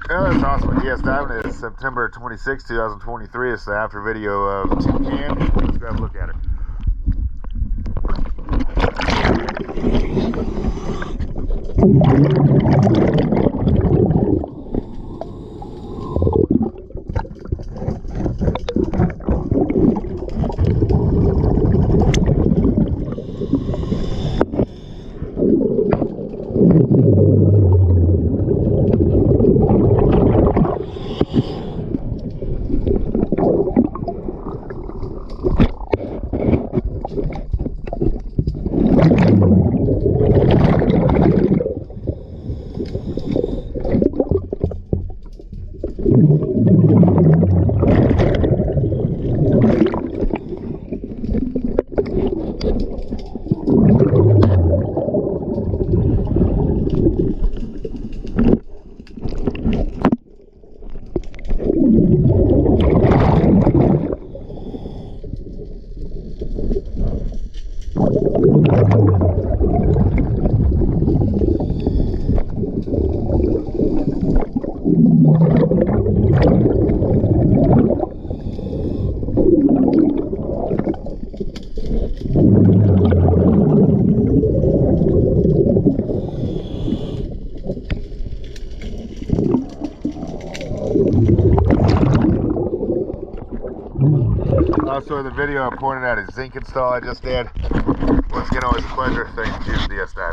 Oh, that's awesome. DS diving is September 26, 2023. It's the after video of Tin Can. Let's go have a look at it. Also, in the video I pointed out a zinc install I just did. Once again, always a pleasure. Thanks for choosing DS Dive.